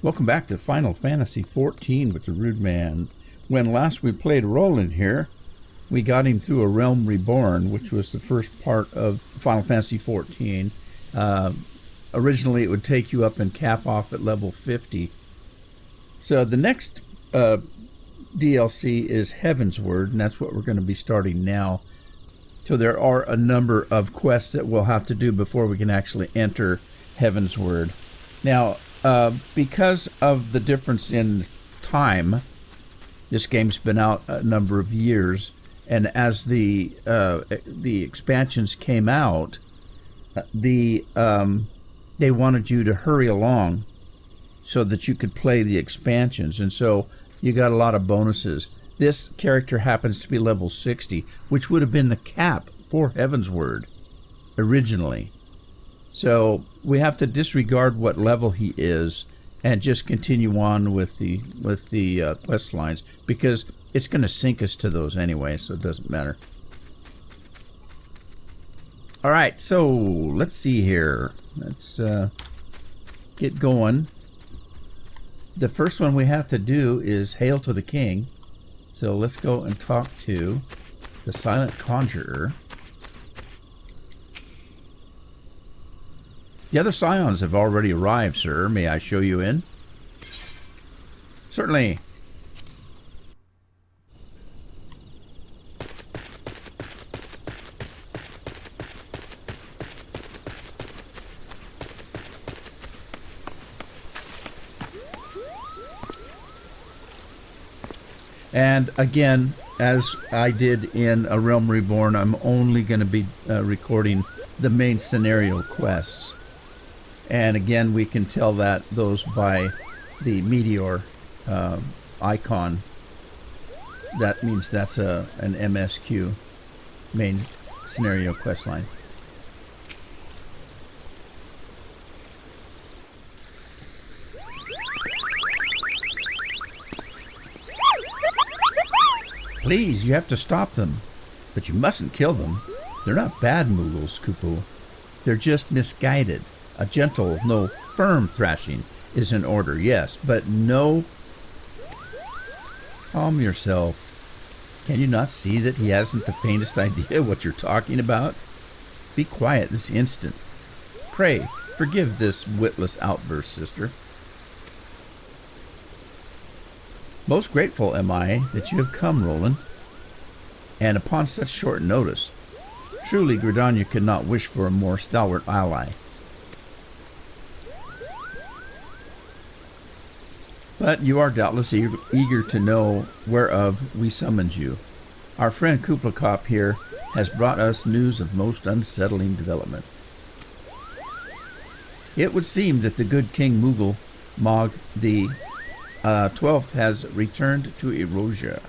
Welcome back to Final Fantasy XIV with the Rude Man. When last we played Roland here, we got him through A Realm Reborn, which was the first part of Final Fantasy XIV. Originally, it would take you up and cap off at level 50. So the next DLC is Heavensward, and that's what we're going to be starting now. So there are a number of quests that we'll have to do before we can actually enter Heavensward. Now, because of the difference in time, this game's been out a number of years, and as the expansions came out, they wanted you to hurry along so that you could play the expansions, and so you got a lot of bonuses. This character happens to be level 60, which would have been the cap for Heavensward originally. So we have to disregard what level he is and just continue on with the quest lines, because it's going to sink us to those anyway, so it doesn't matter. All right, so let's see here. Let's get going. The first one we have to do is Hail to the King. So let's go and talk to the Silent Conjurer. The other Scions have already arrived, sir. May I show you in? Certainly. And again, as I did in A Realm Reborn, I'm only going to be recording the main scenario quests. And again, we can tell those by the meteor icon. That means that's an MSQ, main scenario quest line. Please, you have to stop them. But you mustn't kill them. They're not bad Moogles, Kupo. They're just misguided. A gentle, no firm thrashing is in order, yes, but no... Calm yourself. Can you not see that he hasn't the faintest idea what you're talking about? Be quiet this instant. Pray, forgive this witless outburst, sister. Most grateful am I that you have come, Roland, and upon such short notice. Truly, Gridania could not wish for a more stalwart ally. But you are doubtless eager to know whereof we summoned you. Our friend Kuplakop here has brought us news of most unsettling development. It would seem that the good King Moogle Mog the 12th has returned to Erosia.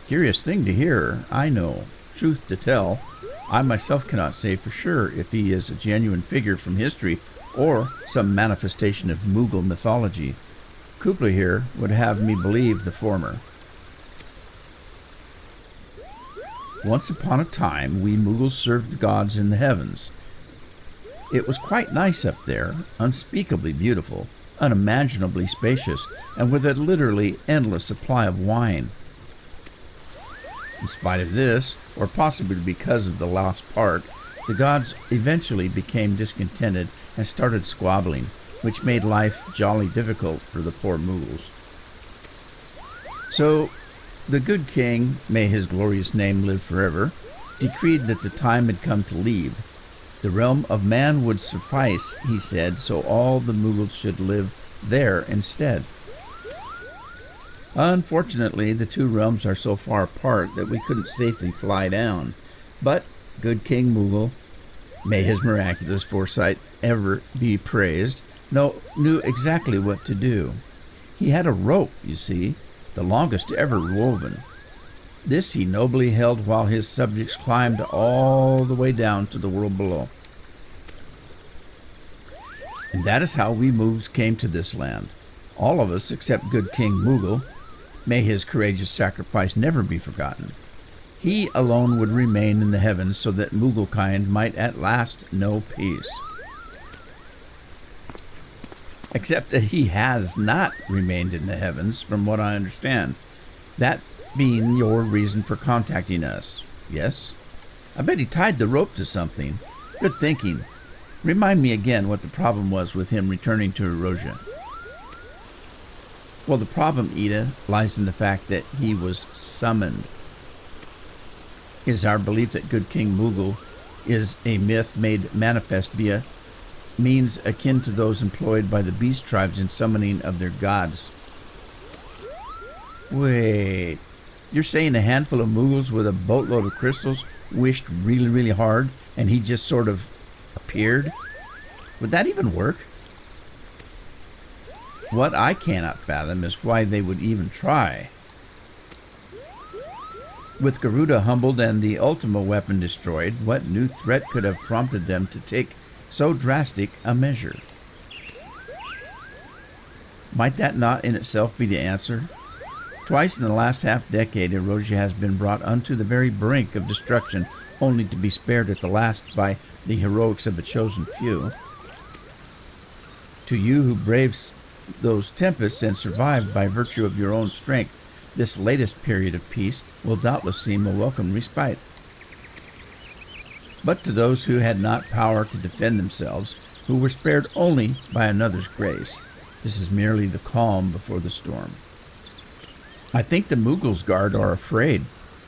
Curious thing to hear, I know. Truth to tell, I myself cannot say for sure if he is a genuine figure from history or some manifestation of Moogle mythology. Kupla here would have me believe the former. Once upon a time, we Moogles served the gods in the heavens. It was quite nice up there, unspeakably beautiful, unimaginably spacious, and with a literally endless supply of wine. In spite of this, or possibly because of the last part, the gods eventually became discontented and started squabbling, which made life jolly difficult for the poor Moogles. So, the good king, may his glorious name live forever, decreed that the time had come to leave. The realm of man would suffice, he said, so all the Moogles should live there instead. Unfortunately, the two realms are so far apart that we couldn't safely fly down. But good King Moogle, may his miraculous foresight ever be praised, knew exactly what to do. He had a rope, you see, the longest ever woven. This he nobly held while his subjects climbed all the way down to the world below. And that is how we Moogs came to this land. All of us except good King Moogle. May his courageous sacrifice never be forgotten. He alone would remain in the heavens so that Mooglekind might at last know peace. Except that he has not remained in the heavens, from what I understand. That being your reason for contacting us, yes? I bet he tied the rope to something. Good thinking. Remind me again what the problem was with him returning to Erosia. Well, the problem, Ida, lies in the fact that he was summoned. It is our belief that good King Moogle is a myth made manifest via means akin to those employed by the beast tribes in summoning of their gods. Wait, you're saying a handful of Moogles with a boatload of crystals wished really, really hard and he just sort of appeared? Would that even work? What I cannot fathom is why they would even try. With Garuda humbled and the Ultima weapon destroyed, what new threat could have prompted them to take so drastic a measure? Might that not in itself be the answer? Twice in the last half-decade, Erosia has been brought unto the very brink of destruction, only to be spared at the last by the heroics of a chosen few. To you who braves those tempests and survived by virtue of your own strength, this latest period of peace will doubtless seem a welcome respite. But to those who had not power to defend themselves, who were spared only by another's grace, this is merely the calm before the storm. I think the Moogle's guard are afraid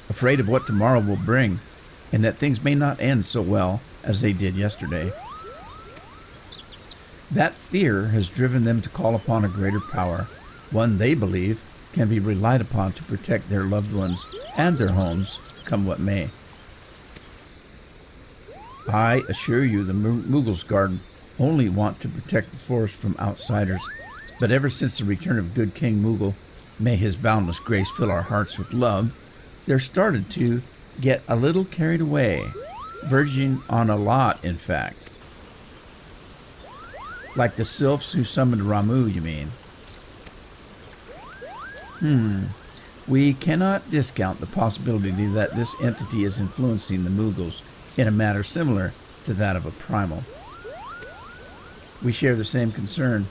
of what tomorrow will bring, and that things may not end so well as they did yesterday. That fear has driven them to call upon a greater power, one they believe can be relied upon to protect their loved ones and their homes, come what may. I assure you the Moogle's guard only want to protect the forest from outsiders, but ever since the return of good King Moogle, may his boundless grace fill our hearts with love, they're started to get a little carried away, verging on a lot, in fact. Like the sylphs who summoned Ramu, you mean? We cannot discount the possibility that this entity is influencing the Moogles in a manner similar to that of a primal. We share the same concern.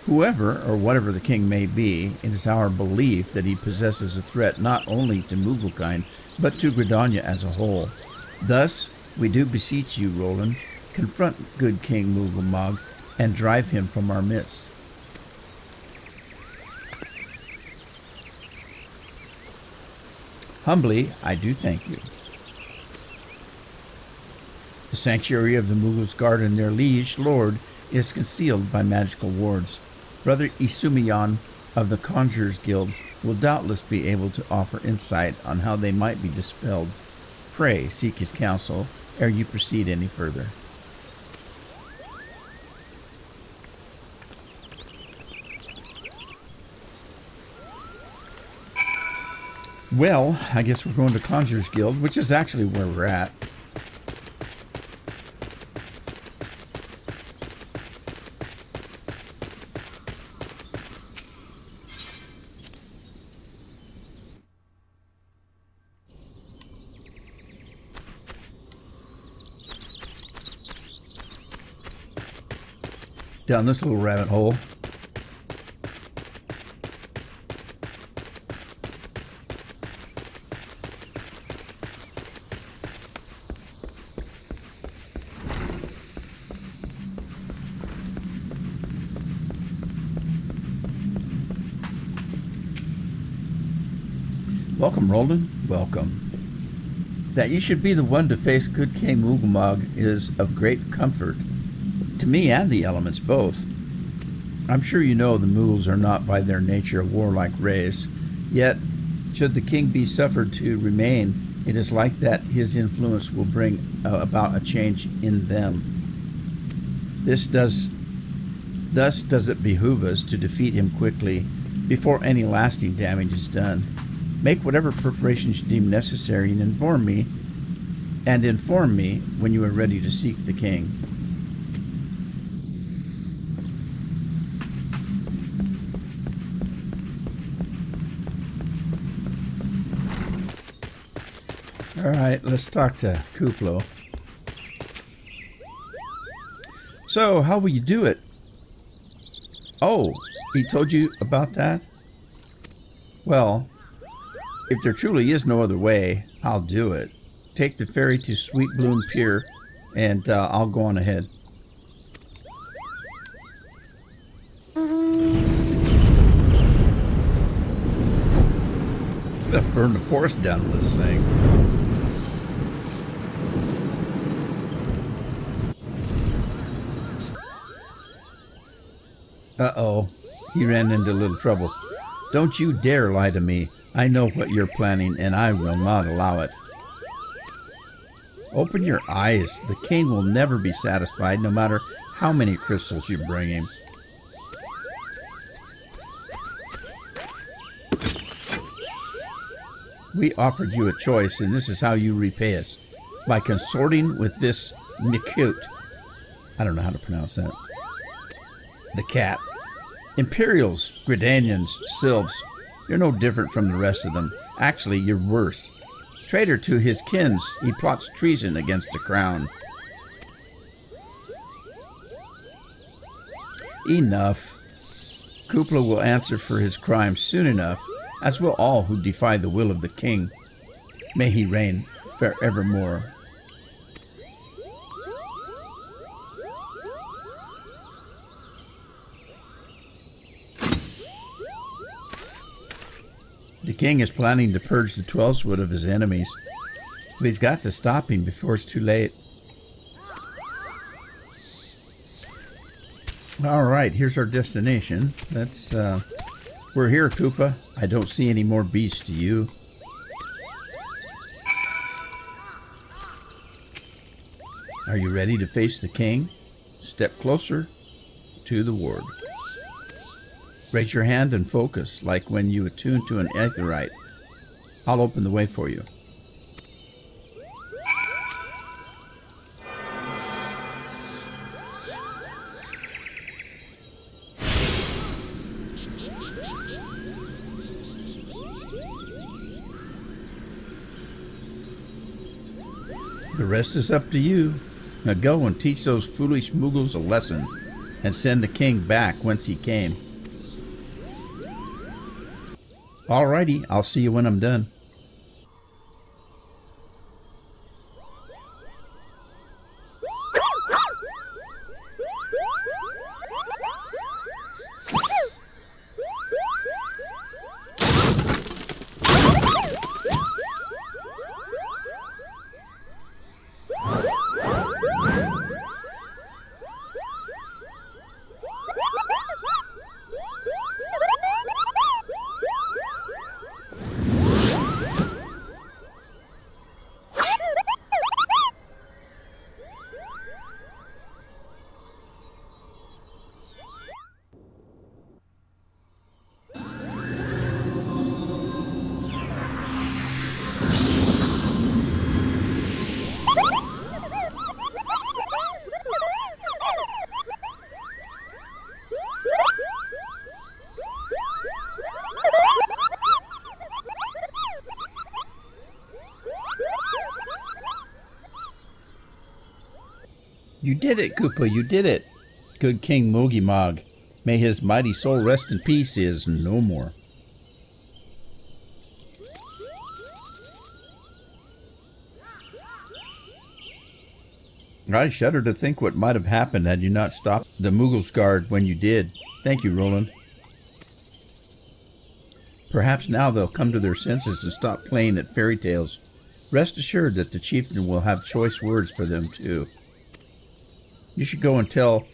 Whoever or whatever the king may be, it is our belief that he possesses a threat not only to Mooglekind, but to Gridania as a whole. Thus, we do beseech you, Roland, confront good King Moogle and drive him from our midst. Humbly, I do thank you. The sanctuary of the Moogle's guard and their liege lord is concealed by magical wards. Brother Isumiyan of the Conjurers Guild will doubtless be able to offer insight on how they might be dispelled. Pray seek his counsel ere you proceed any further. Well, I guess we're going to Conjurers Guild, which is actually where we're at. Down this little rabbit hole. Welcome, Roland. Welcome. That you should be the one to face good King Moogle is of great comfort. To me and the elements both. I'm sure you know the Moogles are not by their nature a warlike race, yet should the king be suffered to remain, it is like that his influence will bring about a change in them. Thus does it behoove us to defeat him quickly before any lasting damage is done. Make whatever preparations you deem necessary and inform me when you are ready to seek the king. All right, let's talk to Kuplo. So, how will you do it? Oh, he told you about that? Well, if there truly is no other way, I'll do it. Take the ferry to Sweet Bloom Pier, and I'll go on ahead. Gonna burn the forest down with this thing. Uh-oh, he ran into a little trouble. Don't you dare lie to me. I know what you're planning, and I will not allow it. Open your eyes. The king will never be satisfied, no matter how many crystals you bring him. We offered you a choice, and this is how you repay us. By consorting with this Mikut. I don't know how to pronounce that. The cat. Imperials, Gridanians, Sylphs. You're no different from the rest of them. Actually, you're worse. Traitor to his kins, he plots treason against the crown. Enough. Kupla will answer for his crimes soon enough, as will all who defy the will of the king. May he reign forevermore. The king is planning to purge the Twelveswood of his enemies. We've got to stop him before it's too late. All right, here's our destination. We're here, Koopa. I don't see any more beasts, do you? Are you ready to face the king? Step closer to the ward. Raise your hand and focus, like when you attune to an aetheryte. I'll open the way for you. The rest is up to you. Now go and teach those foolish Moogles a lesson, and send the king back whence he came. Alrighty, I'll see you when I'm done. You did it, Koopa, you did it. Good King Mogimog, may his mighty soul rest in peace, is no more. I shudder to think what might have happened had you not stopped the Moogle's guard when you did. Thank you, Roland. Perhaps now they'll come to their senses and stop playing at fairy tales. Rest assured that the chieftain will have choice words for them, too. You should go and tell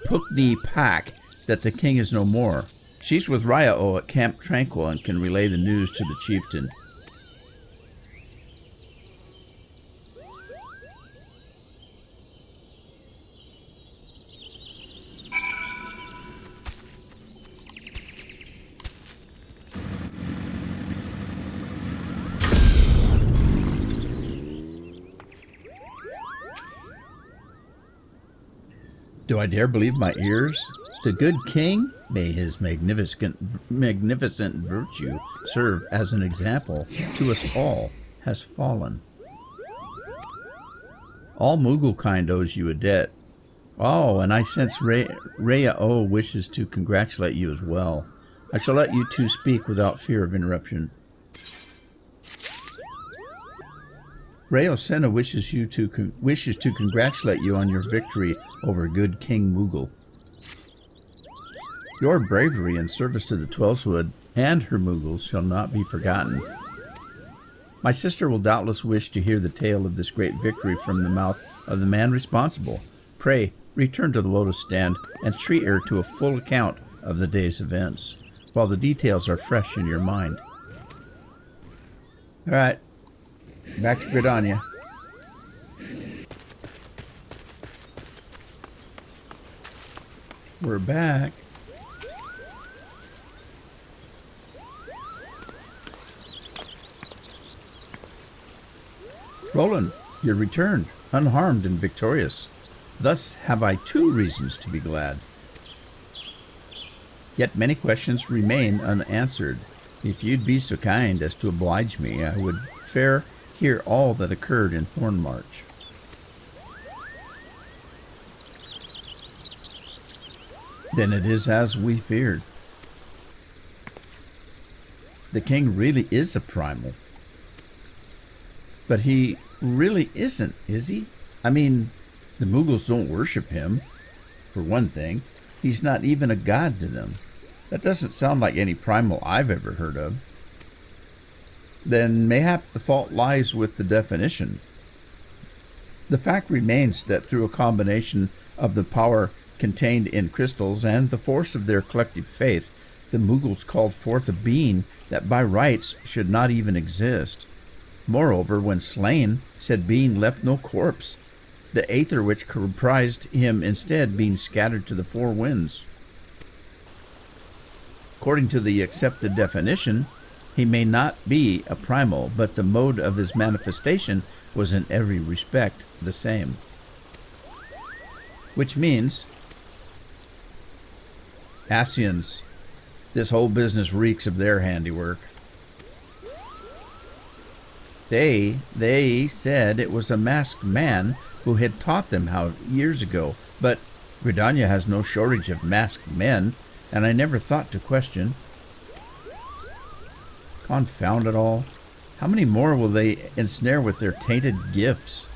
Pukni Pak that the king is no more. She's with Raya-O at Camp Tranquil and can relay the news to the chieftain. Do I dare believe my ears? The good king, may his magnificent virtue serve as an example to us all, has fallen. All Moogle kind owes you a debt. Oh, and I sense Rhea O wishes to congratulate you as well. I shall let you two speak without fear of interruption. Rhea Senna wishes to congratulate you on your victory over good King Moogle. Your bravery in service to the Twelveswood and her Moogles shall not be forgotten. My sister will doubtless wish to hear the tale of this great victory from the mouth of the man responsible. Pray, return to the Lotus Stand and treat her to a full account of the day's events, while the details are fresh in your mind. All right, back to Gridania. We're back. Roland, you're returned, unharmed and victorious. Thus have I 2 reasons to be glad. Yet many questions remain unanswered. If you'd be so kind as to oblige me, I would fair hear all that occurred in Thornmarch. Then it is as we feared. The king really is a primal. But he really isn't, is he? I mean, the Moogles don't worship him, for one thing. He's not even a god to them. That doesn't sound like any primal I've ever heard of. Then mayhap the fault lies with the definition. The fact remains that through a combination of the power contained in crystals and the force of their collective faith, the Moogles called forth a being that by rights should not even exist. Moreover, when slain, said being left no corpse, the aether which comprised him instead being scattered to the 4 winds. According to the accepted definition, he may not be a primal, but the mode of his manifestation was in every respect the same. Which means, Ascians, this whole business reeks of their handiwork. They said it was a masked man who had taught them how years ago, but Gridania has no shortage of masked men, and I never thought to question. Confound it all. How many more will they ensnare with their tainted gifts?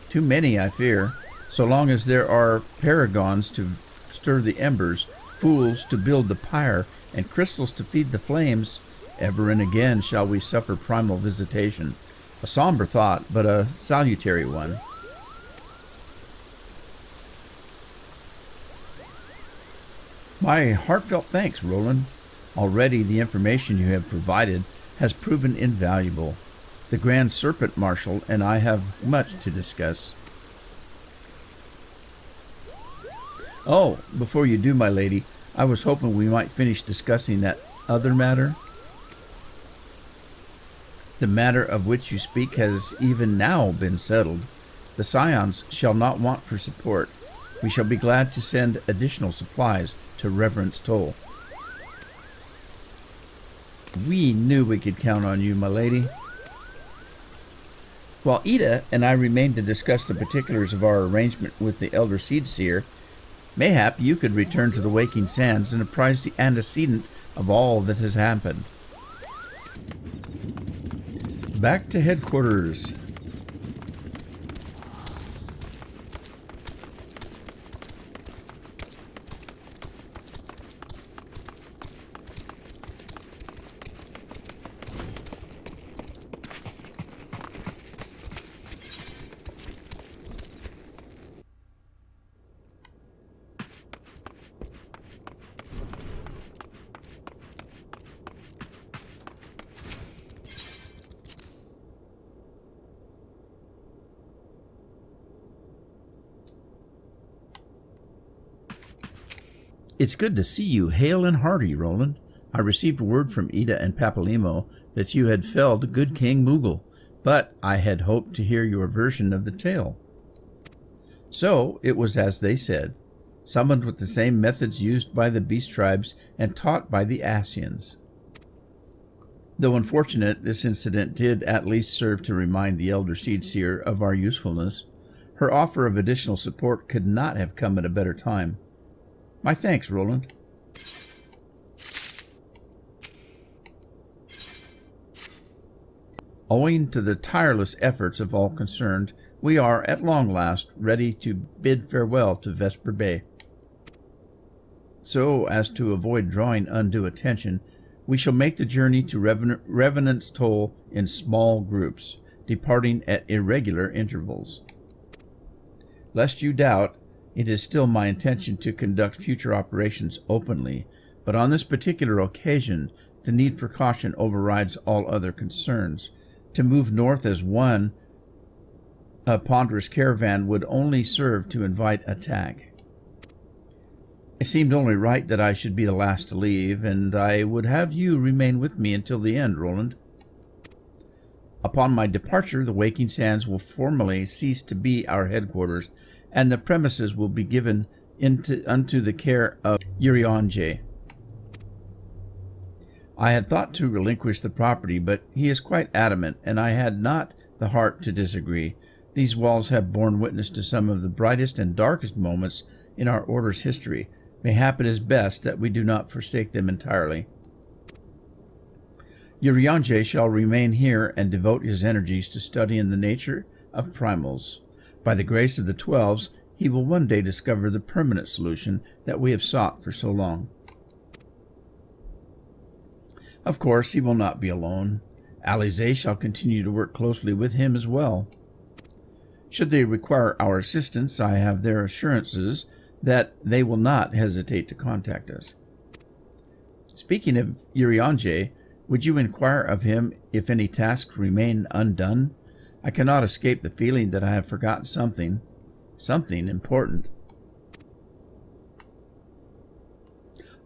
Too many, I fear, so long as there are paragons to stir the embers, fools to build the pyre, and crystals to feed the flames. Ever and again shall we suffer primal visitation. A somber thought, but a salutary one. My heartfelt thanks, Roland. Already the information you have provided has proven invaluable. The Grand Serpent Marshal and I have much to discuss. Oh, before you do, my lady, I was hoping we might finish discussing that other matter. The matter of which you speak has even now been settled. The Scions shall not want for support. We shall be glad to send additional supplies to Reverence Toll. We knew we could count on you, my lady. While Ida and I remain to discuss the particulars of our arrangement with the Elder Seedseer, mayhap you could return to the Waking Sands and apprise the antecedent of all that has happened. Back to headquarters. It's good to see you hale and hearty, Roland. I received word from Ida and Papalimo that you had felled good King Moogle, but I had hoped to hear your version of the tale. So it was as they said, summoned with the same methods used by the beast tribes and taught by the Ascians. Though unfortunate, this incident did at least serve to remind the Elder Seedseer of our usefulness. Her offer of additional support could not have come at a better time. My thanks, Roland. Owing to the tireless efforts of all concerned, we are at long last ready to bid farewell to Vesper Bay. So as to avoid drawing undue attention, we shall make the journey to Revenant's Toll in small groups, departing at irregular intervals. Lest you doubt, it is still my intention to conduct future operations openly, but on this particular occasion, the need for caution overrides all other concerns. To move north as one, a ponderous caravan would only serve to invite attack. It seemed only right that I should be the last to leave, and I would have you remain with me until the end, Roland. Upon my departure, the Waking Sands will formally cease to be our headquarters, and the premises will be given unto the care of Urianger. I had thought to relinquish the property, but he is quite adamant, and I had not the heart to disagree. These walls have borne witness to some of the brightest and darkest moments in our order's history. Mayhap it is best that we do not forsake them entirely. Urianger shall remain here and devote his energies to studying the nature of primals. By the grace of the 12s, he will one day discover the permanent solution that we have sought for so long. Of course, he will not be alone. Alize shall continue to work closely with him as well. Should they require our assistance, I have their assurances that they will not hesitate to contact us. Speaking of Urianger, would you inquire of him if any tasks remain undone? I cannot escape the feeling that I have forgotten something important.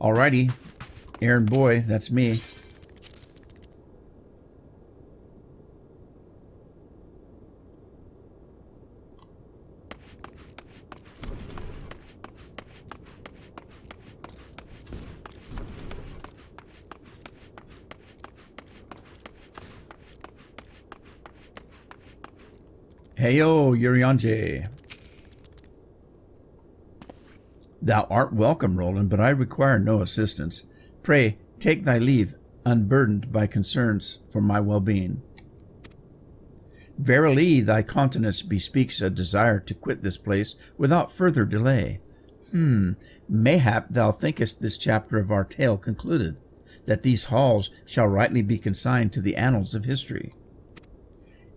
Alrighty, Aaron Boy, that's me. Heyo, Urianger. Thou art welcome, Roland, but I require no assistance. Pray, take thy leave, unburdened by concerns for my well-being. Verily, thy countenance bespeaks a desire to quit this place without further delay. Mayhap thou thinkest this chapter of our tale concluded, that these halls shall rightly be consigned to the annals of history.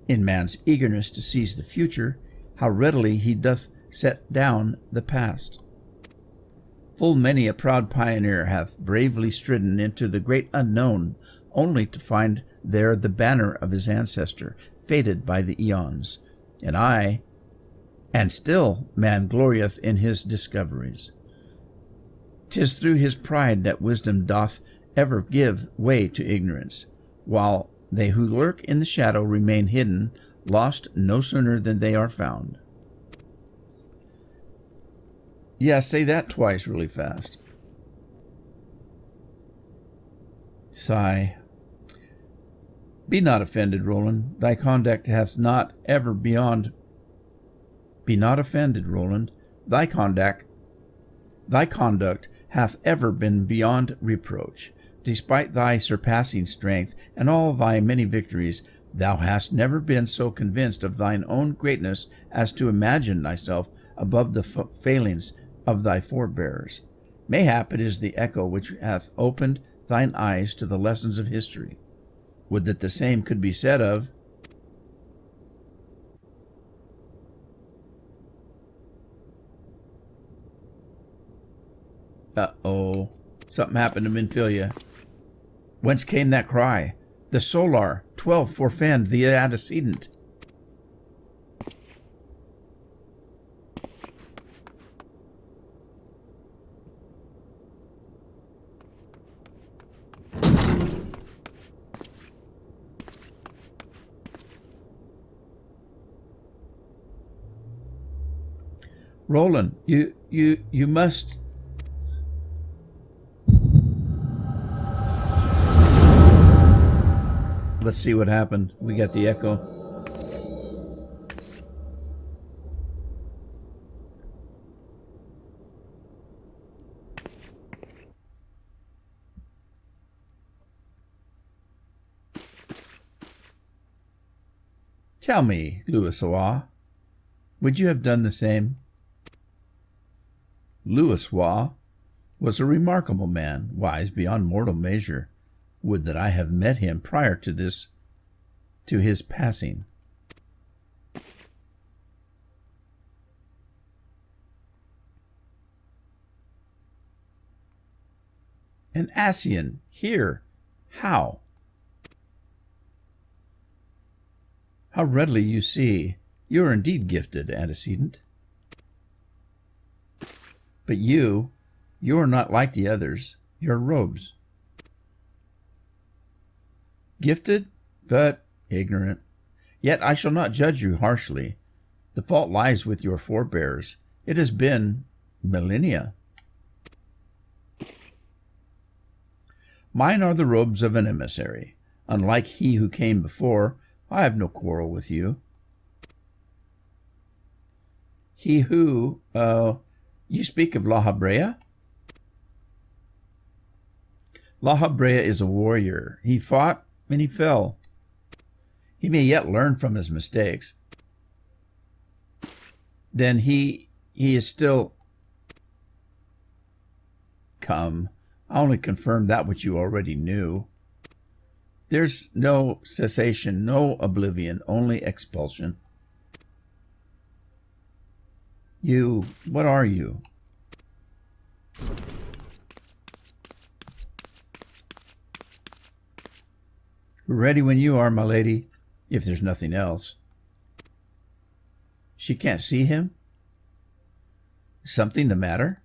In man's eagerness to seize the future, how readily he doth set down the past. Full many a proud pioneer hath bravely stridden into the great unknown, only to find there the banner of his ancestor, faded by the eons. And still man glorieth in his discoveries. 'Tis through his pride that wisdom doth ever give way to ignorance, while they who lurk in the shadow remain hidden, lost no sooner than they are found. Yeah, say that twice really fast. Sigh. Be not offended, Roland. Thy conduct hath not ever beyond... Be not offended, Roland. Thy conduct hath ever been beyond reproach. Despite thy surpassing strength and all thy many victories, thou hast never been so convinced of thine own greatness as to imagine thyself above the failings of thy forebears. Mayhap it is the echo which hath opened thine eyes to the lessons of history. Would that the same could be said of... Uh-oh. Something happened to Minfilia. Whence came that cry? The Solar 12 forfend the antecedent. Roland, you must... Let's see what happened. We got the echo. Tell me, Louisoix, would you have done the same? Louisoix was a remarkable man, wise beyond mortal measure. Would that I have met him prior to his passing. An Ascian here. How? How readily you see. You are indeed gifted, antecedent. But you are not like the others. Your robes. Gifted, but ignorant. Yet I shall not judge you harshly. The fault lies with your forebears. It has been millennia. Mine are the robes of an emissary. Unlike he who came before, I have no quarrel with you. He who, you speak of La Habrea? La Habrea is a warrior. He fought and he fell. He may yet learn from his mistakes. Then he is still... Come, I only confirmed that which you already knew. There's no cessation, no oblivion, only expulsion. You, what are you? We're ready when you are, my lady, if there's nothing else. She can't see him? Something the matter?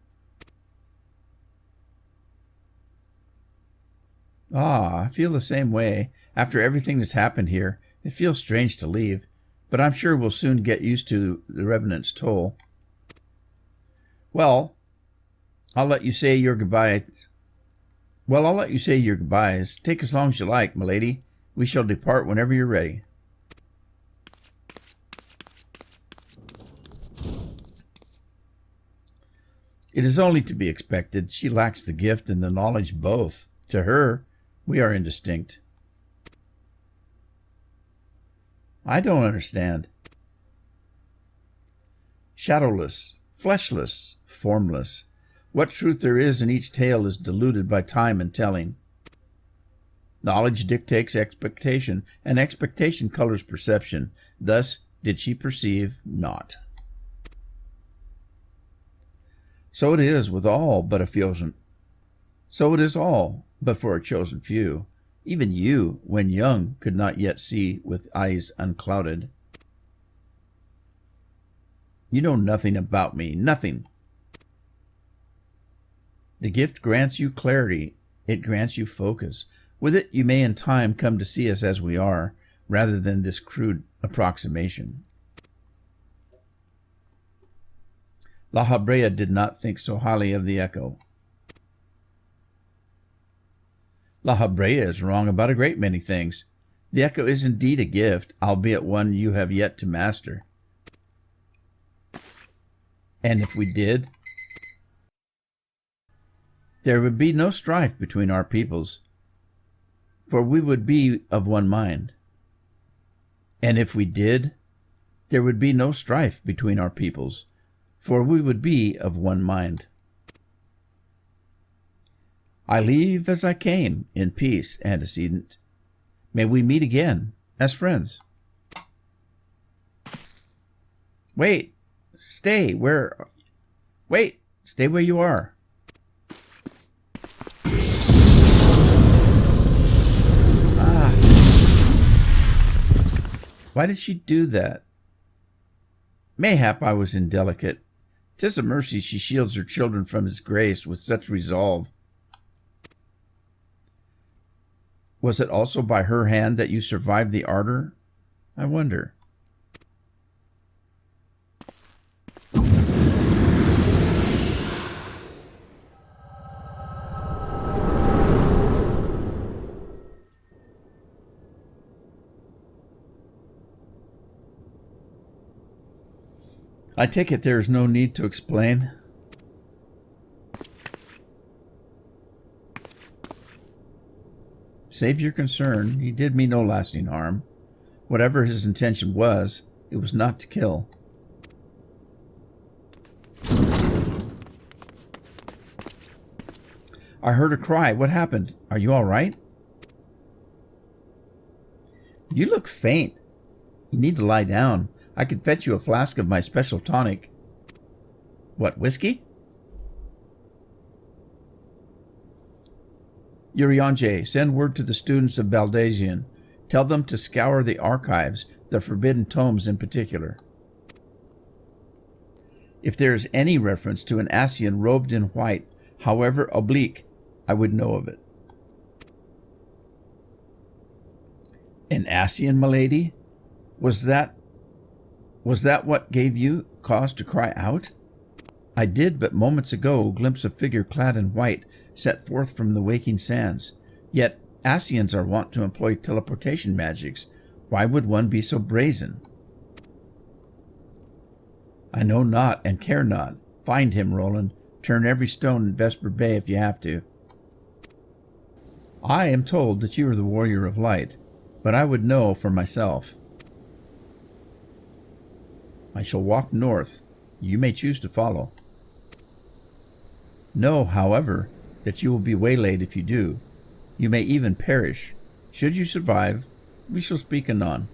Ah, I feel the same way. After everything that's happened here, it feels strange to leave, but I'm sure we'll soon get used to the Revenant's toll. Well, I'll let you say your goodbyes. Take as long as you like, my lady. We shall depart whenever you're ready. It is only to be expected. She lacks the gift and the knowledge both. To her, we are indistinct. I don't understand. Shadowless, fleshless, formless. What truth there is in each tale is diluted by time and telling. Knowledge dictates expectation, and expectation colors perception. Thus did she perceive not. So it is with all but a chosen. So it is all but for a chosen few. Even you, when young, could not yet see with eyes unclouded. You know nothing about me, nothing. The gift grants you clarity. It grants you focus. With it, you may in time come to see us as we are, rather than this crude approximation. La Habrea did not think so highly of the echo. La Habrea is wrong about a great many things. The echo is indeed a gift, albeit one you have yet to master. And if we did, there would be no strife between our peoples, for we would be of one mind. And if we did, there would be no strife between our peoples, for we would be of one mind. I leave as I came, in peace, antecedent. May we meet again, as friends. Stay where you are. Why did she do that? Mayhap I was indelicate. 'Tis a mercy she shields her children from his grace with such resolve. Was it also by her hand that you survived the ardor? I wonder. I take it there is no need to explain. Save your concern. He did me no lasting harm. Whatever his intention was, it was not to kill. I heard a cry. What happened? Are you all right? You look faint. You need to lie down. I could fetch you a flask of my special tonic. What, whiskey? Urianger, send word to the students of Baldazian. Tell them to scour the archives, the forbidden tomes in particular. If there is any reference to an Ascian robed in white, however oblique, I would know of it. An Ascian, milady? Was that what gave you cause to cry out? I did but moments ago glimpse a figure clad in white set forth from the waking sands. Yet Ascians are wont to employ teleportation magics. Why would one be so brazen? I know not and care not. Find him, Roland. Turn every stone in Vesper Bay if you have to. I am told that you are the warrior of light, but I would know for myself. I shall walk north. You may choose to follow. Know, however, that you will be waylaid if you do. You may even perish. Should you survive, we shall speak anon.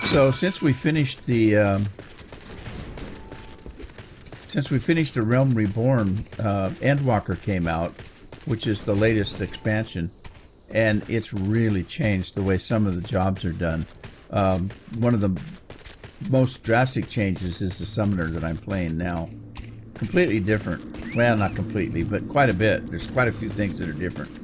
So since we finished the Realm Reborn, Endwalker came out, which is the latest expansion, and it's really changed the way some of the jobs are done. One of the most drastic changes is the summoner that I'm playing now. Completely different. Well, not completely, but quite a bit. There's quite a few things that are different.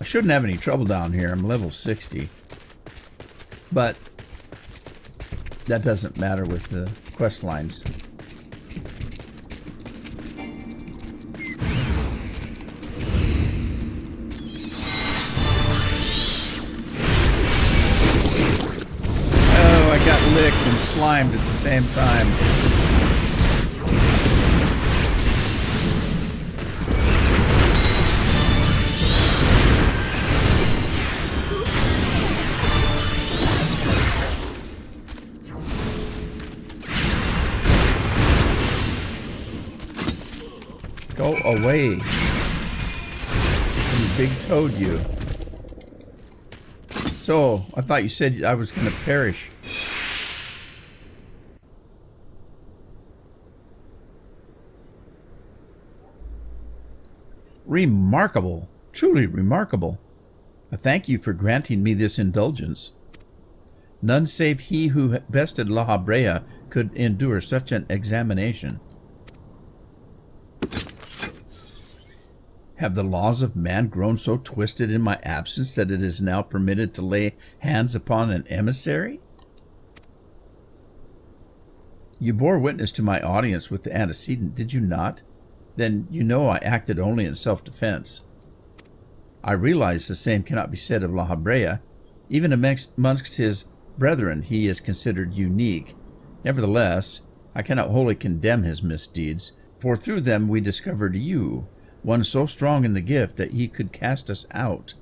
I shouldn't have any trouble down here. I'm level 60. But that doesn't matter with the quest lines. Oh, I got licked and slimed at the same time. Go away, you big toad, you. So, I thought you said I was going to perish. Remarkable, truly remarkable. I thank you for granting me this indulgence. None save he who bested La Habrea could endure such an examination. Have the laws of man grown so twisted in my absence that it is now permitted to lay hands upon an emissary? You bore witness to my audience with the antecedent, did you not? Then you know I acted only in self-defense. I realize the same cannot be said of La Habrea. Even amongst his brethren he is considered unique. Nevertheless, I cannot wholly condemn his misdeeds, for through them we discovered you, one so strong in the gift that he could cast us out.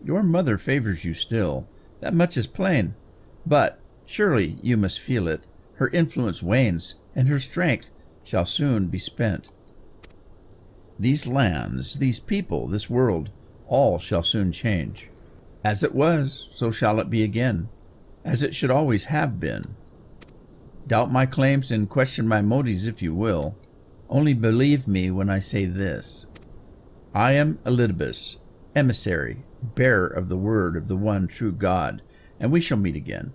Your mother favors you still, that much is plain, but surely you must feel it. Her influence wanes, and her strength shall soon be spent. These lands, these people, this world, all shall soon change. As it was, so shall it be again, as it should always have been. Doubt my claims and question my motives if you will. Only believe me when I say this. I am Elidibus, emissary, bearer of the word of the one true God, and we shall meet again.